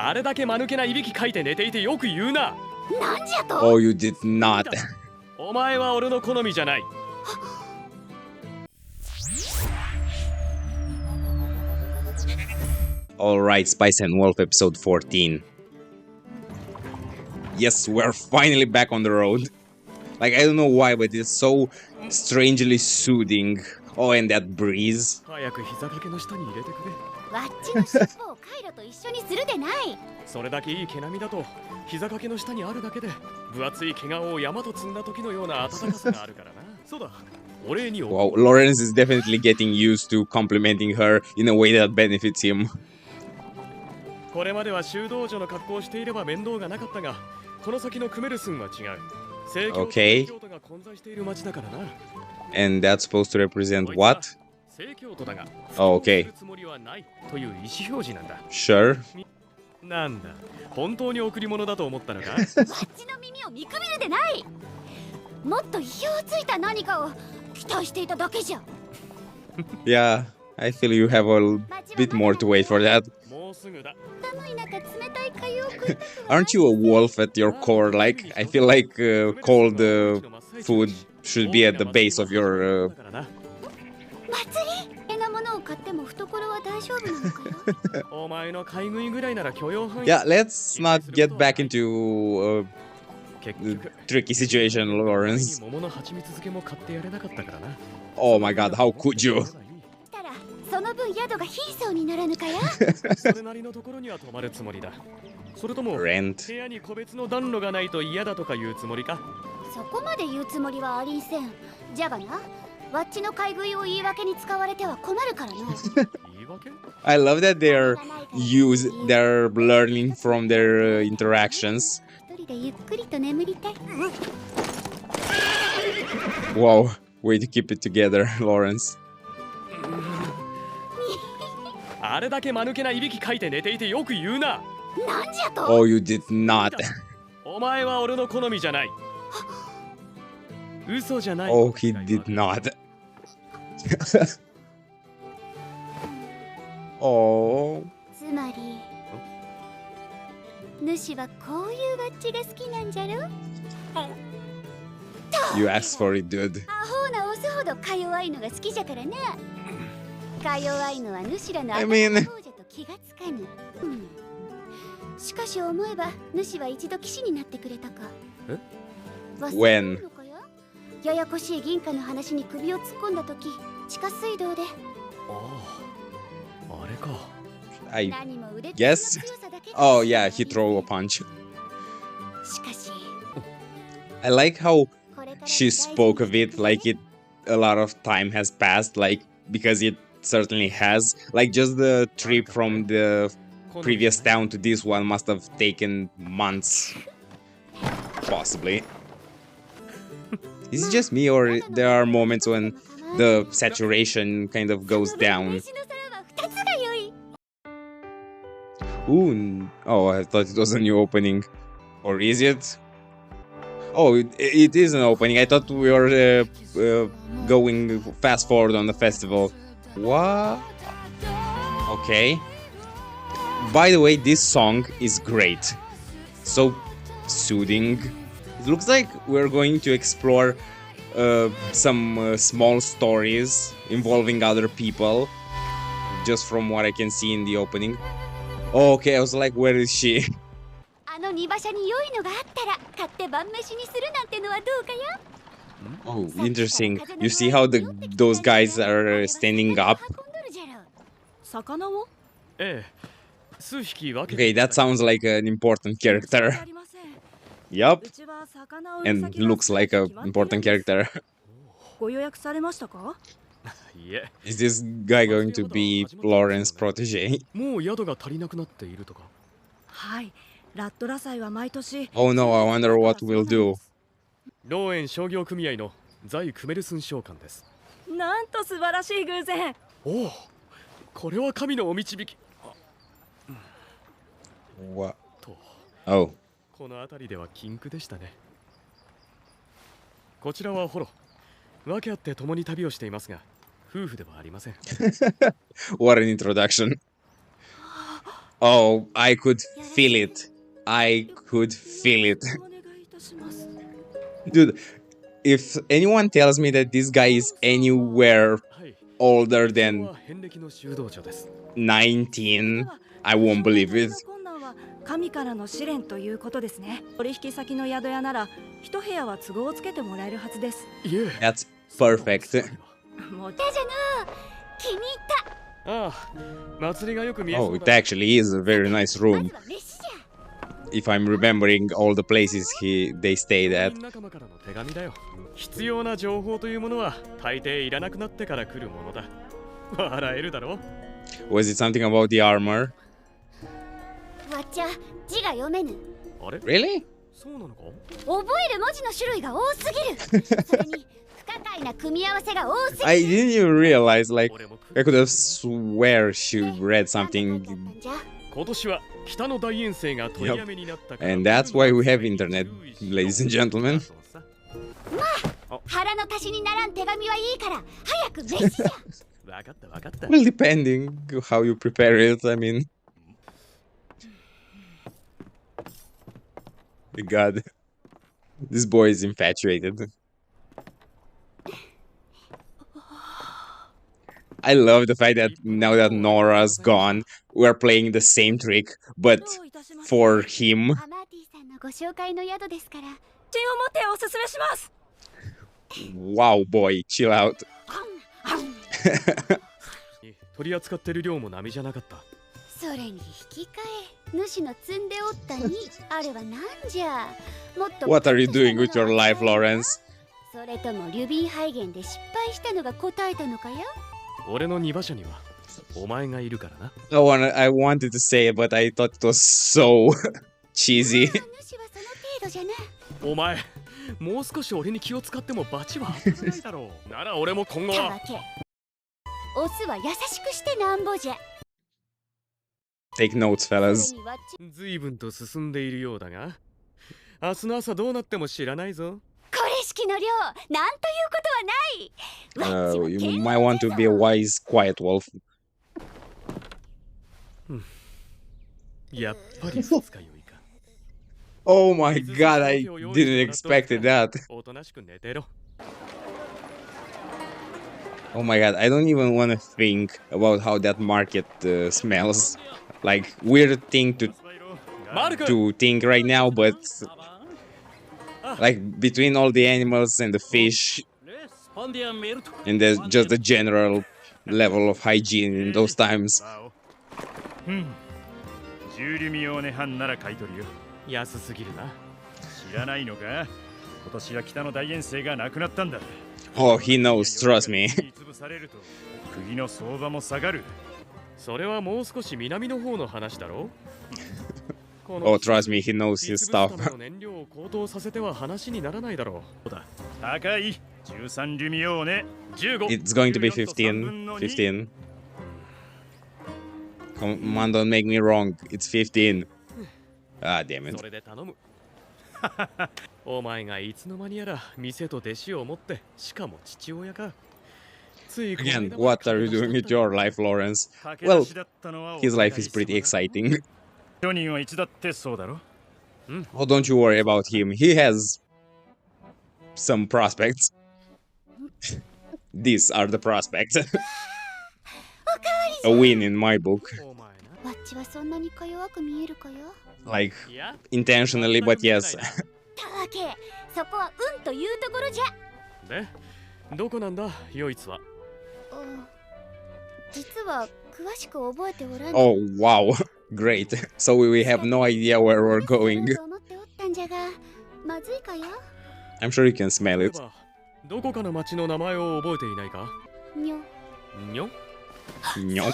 あれだけ間抜けないびきかいて寝ていてよく言うな。なんじゃと。 Oh, you did not. お前は俺の好みじゃない。Alright, Spice and Wolf episode 14. Yes, we're finally back on the road. Like, I don't know why, but it's so strangely soothing. Oh, and that breeze. 早く膝掛けの下に入れてくれ。わっちの尻尾をカイロと一緒にするでない。それだけいい毛並みだと膝掛けの下にあるだけで分厚い毛皮を山と積んだ時のような暖かさがあるからな。そうだ。お礼に。 Wow, Lawrence is definitely getting used to complimenting her in a way that benefits him. これまでは修道女の格好をしていれば面倒がなかったが、この先のクメルスンは違う。聖教徒が混在している町だからな。And that's supposed to represent what? 聖教徒だが、 Oh, okay. つもりはないという意思表示なんだ。 Sure. なんだ、本当に贈り物だと思ったのか。わっちの耳を見くびるでない。もっと意表をついた何かを期待していただけじゃ。Yeah, I feel you have a bit more to wait for that. もうすぐだ。寒い中冷たい粥を食いたくは Aren't you a wolf at your core? Like, I feel like cold food should be at the base of your... 祭りえなものを買っても懐は大丈夫なのかよ。お前の買い食いぐらいなら許容範囲。 Yeah, let's not get back into a tricky situation, Lawrence. 桃の蜂蜜漬けも買ってやれなかったからな。 Oh my god, how could you? したらその分宿が貧相にならぬかや。それなりのところには泊まるつもりだ。それとも Rent. 部屋に個別の暖炉がないと嫌だとかいうつもりか。そこまで言うつもりはありんせん。じゃがな、わっちの買い食いを言い訳に使われては困るからな。言い訳？ I love that they're learning from their interactions. 一人でゆっくりと眠りたい。 Wow, way to keep it together, Lawrence. あれだけ間抜けないびきかいて寝ていてよく言うな。なんじゃと。 Oh, you did not. お前は俺の好みじゃない。嘘じゃない。 Oh, he did not. Oh. つまり主はこういうわっちが好きなんじゃろ。 You asked for it, dude. アホなオスほどか弱いのが好きじゃからな。か弱いのは主らの I 頭 mean- の方じゃと気がつかぬ。しかし思えば主は一度騎士になってくれたか。え？忘れ When? てるのかや？ややこしい銀貨の話に首を突っ込んだ時、地下水道で。あれか。I 何も腕っぷりの guess. 強さだけが Oh, yeah, he threw a punch. しかし I like how これから she spoke of it like a lot of time has passed, like, because it certainly has. Like, just the trip from the previous town to this one must have taken months. Possibly. Is it just me, or there are moments when the saturation kind of goes down? 飯の皿は二つが良い。 Ooh, oh, I thought it was a new opening. Or is it? Oh, it is an opening. I thought we were going fast forward on the festival. What? Okay. By the way, this song is great. So soothing. It looks like we're going to explore some small stories involving other people. Just from what I can see in the opening. Oh, okay, I was like, where is she? あの煮馬車に良いのがあったら買って晩飯にするなんてのはどうかや。 Oh, interesting. You see how those guys are standing up? 運んどるじゃろ。魚を？ええ。数匹分け Okay, that sounds like an important character. ありません。 Yup, うちは魚を売る and 先が looks like an 決まっている important んです。 character. ご予約されましたか？いえ。 Is this guy going to be Lauren's protege? もう宿が足りなくなっているとか。はい。ラットラ祭は毎年。 Oh no, I wonder what we'll do. ローエン商業組合の在クメルスン商館です。なんと素晴らしい偶然。おお、これは神のお導き。 What? と、 Oh, この辺りでは禁句でしたね。こちらはホロ。訳あって共に旅をしていますが、夫婦ではありません。 what an introduction. Oh, I could feel it. I could feel it. お願いいたします。 Dude, if anyone tells me that this guy is anywhere はい。 older ここ than は遍歴の修道女です。 19, I won't believe it. 困難は神からの試練ということですね。取引先の宿屋なら一部屋は都合をつけてもらえるはずです。いえ。 That's perfect. もうじゃの気に入っああ、祭りがよく見えそ Oh, う it だ。 actually is a very nice たま room. ずは飯じゃ If I'm remembering all the places they stayed 隊 at. 員仲間からの手紙だよ。必要な情報というものは大抵いらなくなってから来るものだ。笑えるだろ。 Was it something about the armor? わっちゃ字が読めぬ あれ Really? そうなのか。覚える文字の種類が多すぎるそれに不可解な組み合わせが多すぎる I didn't even realize, like, 俺も I could have swear she read なんて書い something, てあったんじゃ今年は北の大遠征が取りやめになったから。 and that's why we have internet, ladies and gentlemen. 腹の足しにならん手紙はいいから早く飯じゃわかったわかった。 Well, depending how you prepare it, I mean. God, this boy is infatuated. I love the fact that now that Nora's gone, we're playing the same trick, but どういたしまして。 for him. アマーティさんのご紹介の宿ですから自信を持っておすすめします。 Wow, boy, chill out. 取り扱ってる量も並じゃなかった。それに引き換え主の積んでおったにあれはなんじゃもっと What are you doing with your life, Lawrence? それともリュビン肺炎で失敗したのが答えたのかや俺の2馬車にはお前がいるからな。 I wanted to say it, but I thought it was so cheesy. 主はその程度じゃなお前、もう少し俺に気を使っても罰は当たらないだろう。なら俺も今後は。たわけオスは優しくしてなんぼじゃ Take notes, それ fellas. にわっち随分と進んでいるようだが、明日の朝どうなっても知らないぞ。これ式の量なんということはないわっちは You 剣 might want to be a wise, quiet wolf. やっぱり二日酔いか。 Oh my god, I didn't expect that. おとなしく寝てろ。 Oh my god, I don't even want to think about how that market smells. Like, weird thing マルク to think right now, but like between all the animals and the fish, and there's just the general level of hygiene in those times. 10リミオーネ半なら買い取るよ。安すぎるな。知らないのか？今年は北の大遠征がなくなったんだ。 Oh, he knows, trust me. 潰されると釘の相場も下がる。それはもう少し南の方の話だろ。 Oh, trust me, he knows his 実物 stuff. ための燃料を高騰させては話にならないだろう。そうだ。高い。13リミオーネ。 15。 It's going to be 15. 15. Come on, don't make me wrong. It's 15. Ah, damn it. それで頼む。お前がいつの間にやら店と弟子を持って、しかも父親か。ついこの間 Again, まで what are you doing with your life, Lawrence? Well, his life is pretty exciting. 商人はいつだってそうだろ。 Oh, don't you worry about him. He has some prospects. These are the prospects. A win in my book. お前わっちはそんなにか弱く見えるかよ Like, な。いや、 intentionally, but yes. たわけそこはうんというところじゃで、どこなんだ、ヨイツは。実は詳しく覚えておらん Oh, wow. Great. So we have no idea where we're going. と思っておったんじゃがまずいかや I'm sure you can smell 例え it. ば、どこかの町の名前を覚えていないか。にょにょ Nope. そうじゃにょ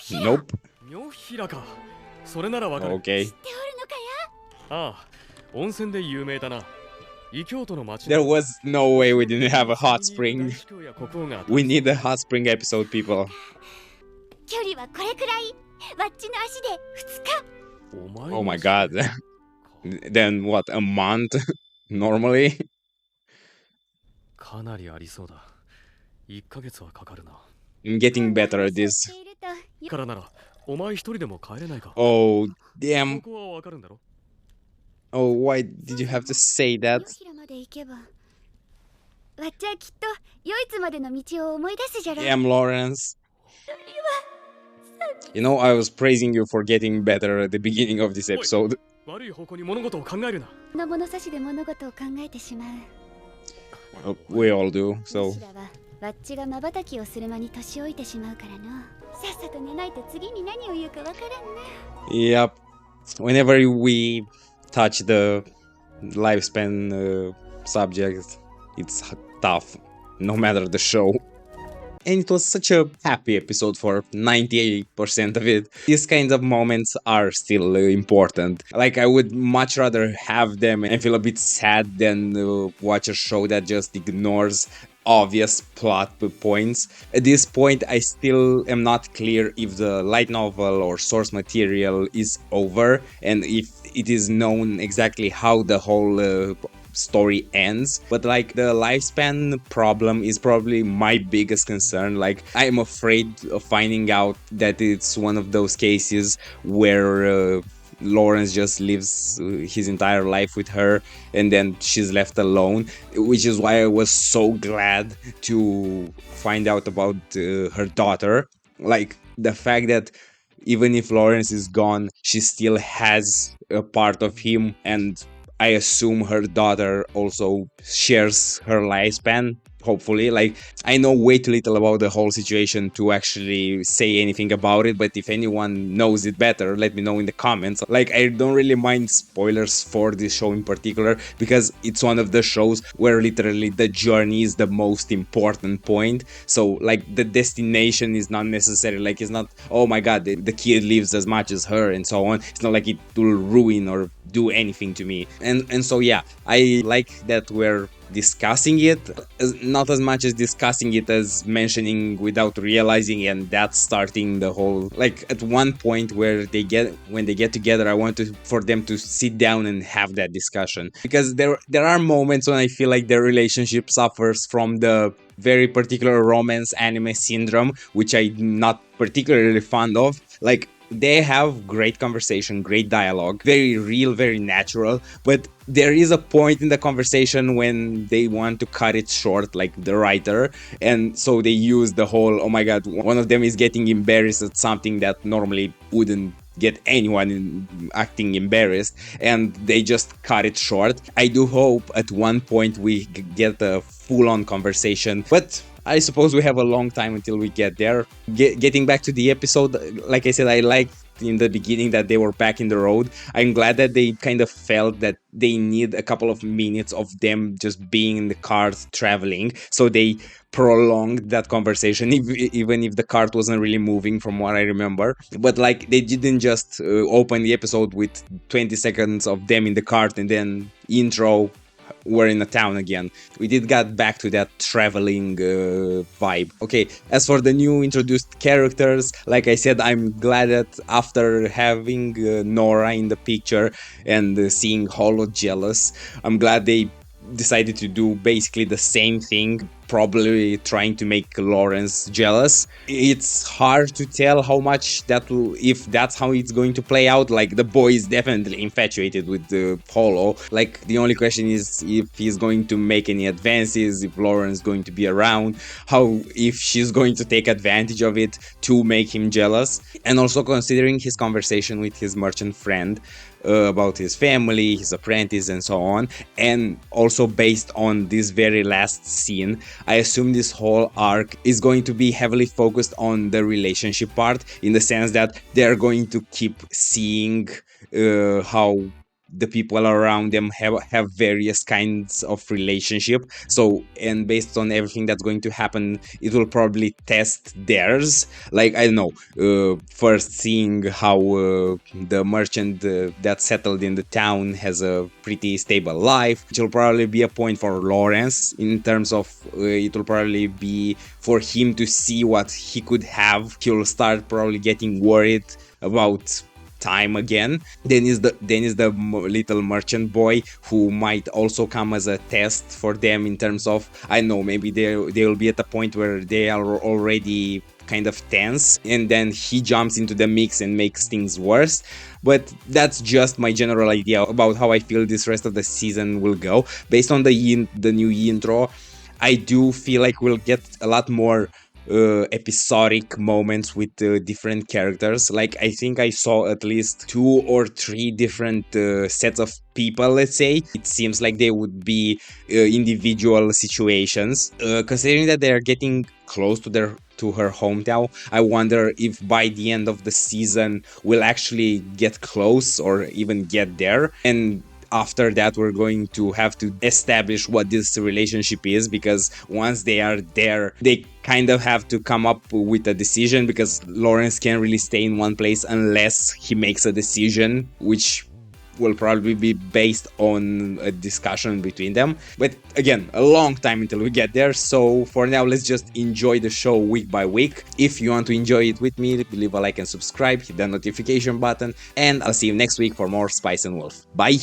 ひら Nope. にょひらか。それならわかる。 Okay. っておるのかああ、温泉で有名だな。異教徒の町 There was no way we didn't have a hot spring. 大司教や国王が We need a hot spring episode, people. や距離はこれくらいわっちの足で2日お前 Oh my god. Then what, a month? Normally? かなりありそうだ。1ヶ月はかかるな。 I'm getting better at this. しているとからならお前一人でも帰れないか。 Oh, 方 damn. 向はわかるんだろ。 Oh, why did you have to say ヨ that? ヒラまで行けばわっちはきっとヨイツまでの道を思い出すじゃろ。 Damn, Lawrence. You know, I was praising you for getting better at the beginning of this episode. 悪い方向に物事を考えるな。の物差しで物事を考えてしまう。 We all do, ヨ so. シラはわっちが瞬きをする間に年老いてしまうからの。さっさと寝ないと次に何を言うかわからんな。 Yep. Whenever we touch the lifespan subject, it's tough, no matter the show. And it was such a happy episode for 98% of it. These kinds of moments are still important. Like, I would much rather have them and feel a bit sad than watch a show that just ignores obvious plot points. At this point, I still am not clear if the light novel or source material is over and if it is known exactly how the whole story ends, but like the lifespan problem is probably my biggest concern. Like, I'm afraid of finding out that it's one of those cases where Lawrence just lives his entire life with her and then she's left alone, which is why I was so glad to find out about her daughter. Like, the fact that even if Lawrence is gone, she still has a part of him, and I assume her daughter also shares her lifespan, hopefully. Like, I know way too little about the whole situation to actually say anything about it, but if anyone knows it better, let me know in the comments. Like, I don't really mind spoilers for this show in particular, because it's one of the shows where literally the journey is the most important point. So, like, the destination is not necessary. Like, it's not, oh my god, the kid lives as much as her and so on. It's not like it will ruin or do anything to me. And so yeah, I like that we're discussing it, not as much as discussing it as mentioning without realizing, and that's starting the whole, like, at one point where when they get together, I want for them to sit down and have that discussion, because there are moments when I feel like their relationship suffers from the very particular romance anime syndrome, which I'm not particularly fond of. Like, they have great conversation, great dialogue, very real, very natural, but there is a point in the conversation when they want to cut it short, like the writer, and so they use the whole, oh my god, one of them is getting embarrassed at something that normally wouldn't get anyone acting embarrassed, and they just cut it short. I do hope at one point we get a full-on conversation, but I suppose we have a long time until we get there. Getting back to the episode, like I said, I liked in the beginning that they were back in the road. I'm glad that they kind of felt that they need a couple of minutes of them just being in the cart traveling, so they prolonged that conversation, even if the cart wasn't really moving from what I remember. But like, they didn't just open the episode with 20 seconds of them in the cart and then intro, we're in a town again. We did get back to that traveling vibe. Okay, as for the new introduced characters, like I said, I'm glad that after having Nora in the picture and seeing Holo jealous, I'm glad they decided to do basically the same thing, probably trying to make Lawrence jealous. It's hard to tell how much if that's how it's going to play out. Like, the boy is definitely infatuated with the Holo. Like, the only question is if he's going to make any advances, if Lawrence is going to be around, if she's going to take advantage of it to make him jealous. And also considering his conversation with his merchant friend about his family, his apprentice, and so on, and also based on this very last scene, I assume this whole arc is going to be heavily focused on the relationship part, in the sense that they're going to keep seeing how the people around them have various kinds of relationship. So, and based on everything that's going to happen, it will probably test theirs. Like, I don't know, first seeing how the merchant that settled in the town has a pretty stable life, which will probably be a point for Lawrence in terms of it will probably be for him to see what he could have. He'll start probably getting worried about time again. Then is the little merchant boy, who might also come as a test for them in terms of, I know, maybe they will be at a point where they are already kind of tense, and then he jumps into the mix and makes things worse. But that's just my general idea about how I feel this rest of the season will go. Based on the new intro, I do feel like we'll get a lot more episodic moments with different characters. Like, I think I saw at least 2 or 3 different sets of people, let's say. It seems like they would be individual situations. Considering that they are getting close to her hometown, I wonder if by the end of the season we'll actually get close or even get there. And after that, we're going to have to establish what this relationship is, because once they are there, they kind of have to come up with a decision, because Lawrence can't really stay in one place unless he makes a decision, which will probably be based on a discussion between them. But again, a long time until we get there, so for now let's just enjoy the show week by week. If you want to enjoy it with me, leave a like and subscribe, hit the notification button, and I'll see you next week for more Spice and Wolf. Bye!